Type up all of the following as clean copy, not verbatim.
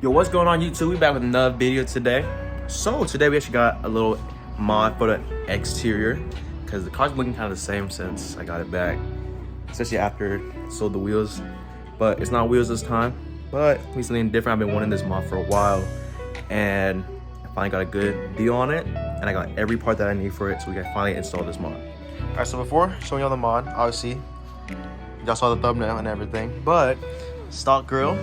Yo, what's going on YouTube? We back with another video today. So today we actually got a little mod for the exterior because the car's looking kind of the same since I got it back, especially after I sold the wheels. But it's not wheels this time, but recently different. I've been wanting this mod for a while and I finally got a good deal on it and I got every part that I need for it, so we can finally install this mod. All right, so before showing y'all the mod, obviously y'all saw the thumbnail and everything, but stock grill,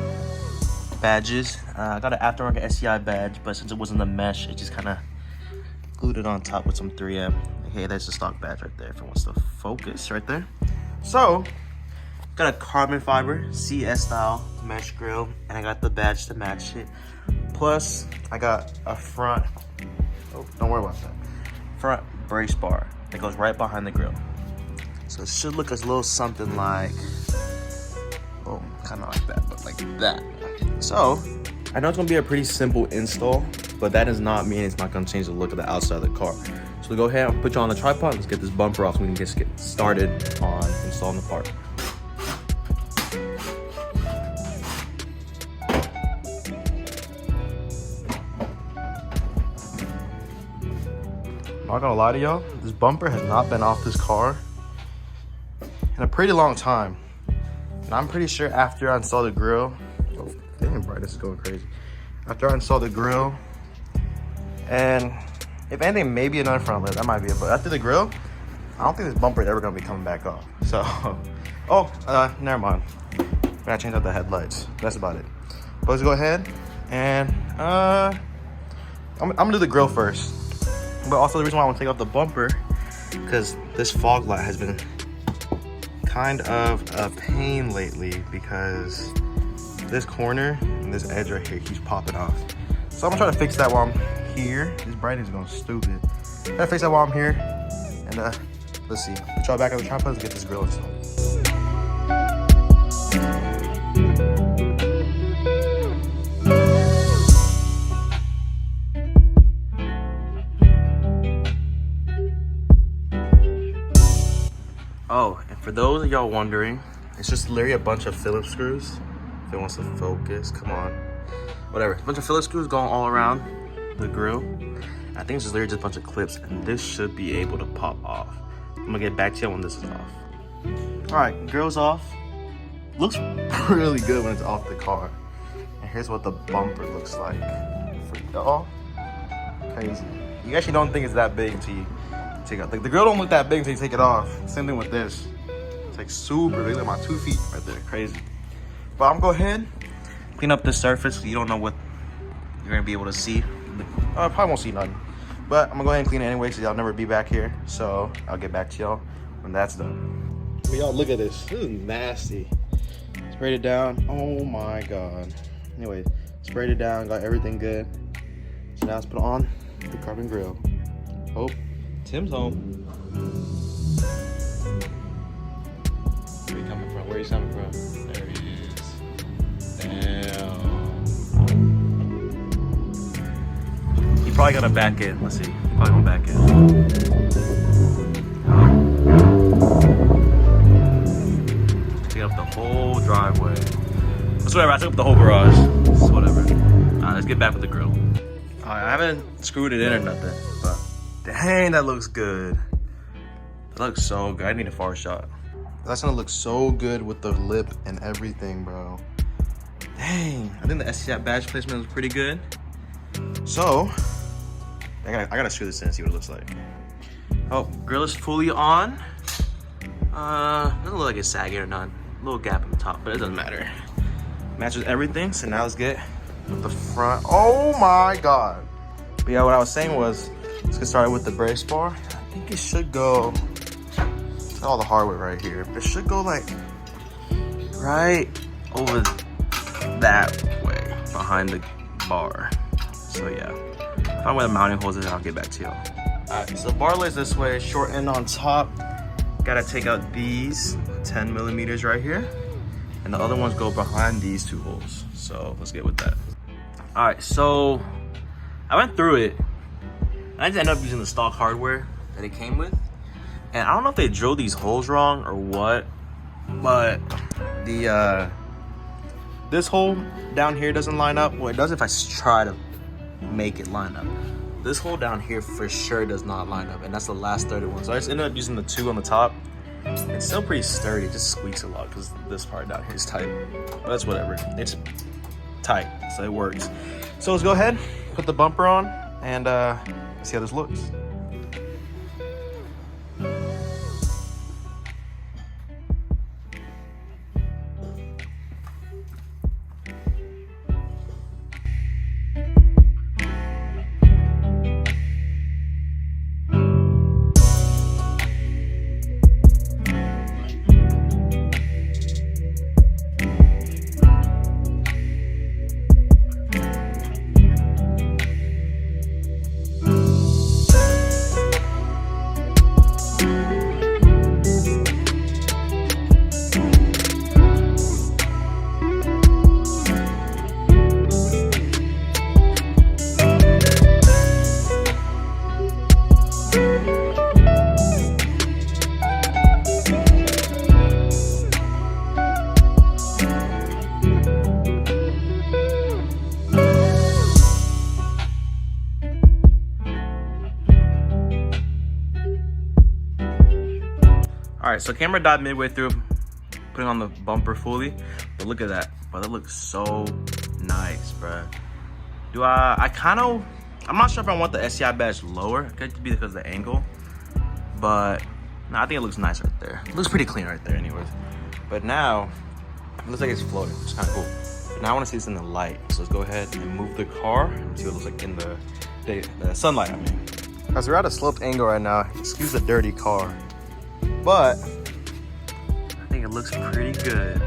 badges. I got an aftermarket STI badge, but since it wasn't a mesh, it just kind of glued it on top with some 3M. Okay, that's the stock badge right there if it wants to focus right there. So, got a carbon fiber CS style mesh grill, and I got the badge to match it. Plus, I got a front, oh, don't worry about that, front brace bar that goes right behind the grill. So it should look a little something like, oh, kind of like that, but like that. So, I know it's gonna be a pretty simple install, but that does not mean it's not gonna change the look of the outside of the car. So we go ahead and put you on the tripod. Let's get this bumper off so we can just get started on installing the part. I'm not gonna lie to y'all, this bumper has not been off this car in a pretty long time. And I'm pretty sure after I install the grill, oh, damn, brightness is going crazy. After I install the grill, and if anything, maybe another front lid, that might be it. But after the grill, I don't think this bumper is ever gonna be coming back off. So, never mind. I gotta change out the headlights. That's about it. But let's go ahead and I'm gonna do the grill first. But also the reason why I want to take off the bumper, because this fog light has been kind of a pain lately because this corner and this edge right here keeps popping off. So I'm gonna try to fix that while I'm here. This brightness is going stupid. Try to fix that while I'm here. And let's see. Put y'all back on the tripod to get this grill installed. Oh, and for those of y'all wondering, it's just literally a bunch of Phillips screws. If it wants to focus, come on. Whatever, a bunch of Phillips screws going all around the grill. I think it's just literally just a bunch of clips, and this should be able to pop off. I'm gonna get back to you when this is off. All right, grill's off. Looks really good when it's off the car. And here's what the bumper looks like for y'all. Crazy. You actually don't think it's that big until you take it off. Like the grill don't look that big until you take it off. Same thing with this. It's like super big, like my 2 feet right there, crazy. But I'm gonna go ahead, clean up this surface so you don't know what you're gonna be able to see. I probably won't see nothing. But I'm gonna go ahead and clean it anyway so y'all never be back here. So I'll get back to y'all when that's done. But y'all look at this, this is nasty. Sprayed it down, oh my God. Anyway, sprayed it down, got everything good. So now let's put on the carbon grill. Oh, Tim's home. Where are you coming from? Where are you coming from? There he is. Damn. He probably gonna back in. Let's see. He probably gonna back in. Take up the whole driveway. It's whatever. I took up the whole garage. It's whatever. Alright, let's get back with the grill. Alright, I haven't screwed it in or nothing, but dang, that looks good. That looks so good. I need a far shot. That's gonna look so good with the lip and everything, bro. Dang, I think the STI badge placement was pretty good. So, I gotta screw this in and see what it looks like. Oh, grill is fully on. Doesn't look like it's sagging or none. A little gap on the top, but it doesn't matter. Matches everything, so now let's get with the front. Oh my God. But yeah, what I was saying was, let's get started with the brace bar. I think it should go, all the hardware right here. It should go like right over that way behind the bar. So yeah, find where the mounting holes is and I'll get back to y'all. All right, so the bar lays this way, short end on top. Gotta take out these 10 millimeters right here. And the other ones go behind these 2 holes. So let's get with that. All right, so I went through it. I just ended up using the stock hardware that it came with. And I don't know if they drilled these holes wrong or what, but the This hole down here doesn't line up. Well, it does if I try to make it line up. This hole down here for sure does not line up, and that's the last 31. So I just ended up using the 2 on the top. It's still pretty sturdy, it just squeaks a lot because this part down here is tight. But that's whatever, it's tight, so it works. So let's go ahead, put the bumper on, and see how this looks. All right, so camera died midway through putting on the bumper fully, but look at that. But that looks so nice, bruh. I'm not sure if I want the STI badge lower. It could be because of the angle, but no, I think it looks nice right there. It looks pretty clean right there anyways. But now, it looks like it's floating, which is kind of cool. But now I want to see this in the light. So let's go ahead and move the car and see what it looks like in the sunlight, I mean. As we're at a sloped angle right now, excuse the dirty car, but I think it looks pretty good. I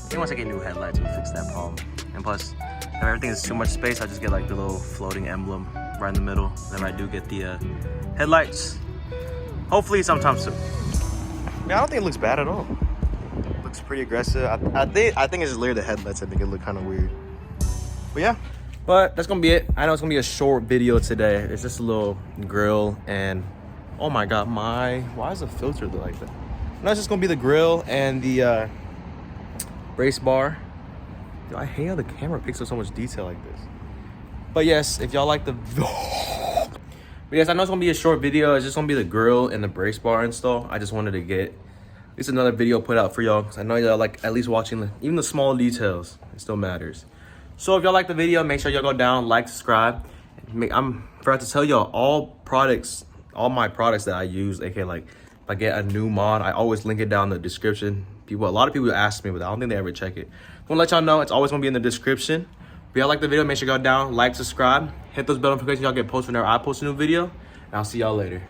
think once I get new headlights, we'll fix that problem. And plus, if everything is too much space, I just get like the little floating emblem right in the middle. Then I do get the headlights, hopefully sometime soon. Yeah, I don't think it looks bad at all. It looks pretty aggressive. I think it's just literally the headlights that make it look kind of weird. But yeah, but that's gonna be it. I know it's gonna be a short video today. It's just a little grill and oh my god, why is the filter look like that? No, it's just gonna be the grill and the brace bar. Dude, I hate how the camera picks up so much detail like this. But yes, if y'all like the but yes, I know it's gonna be a short video. It's just gonna be the grill and the brace bar install. I just wanted to get at least another video put out for y'all because I know y'all like at least watching even the small details. It still matters. So if y'all like the video, make sure y'all go down, like, subscribe. I'm forgot to tell y'all all my products that I use, aka like if I get a new mod, I always link it down in the description. A lot of people ask me, but I don't think they ever check it. I want to let y'all know it's always gonna be in the description. If y'all like the video, make sure you go down, like, subscribe, hit those bell notifications, y'all get posted whenever I post a new video, and I'll see y'all later.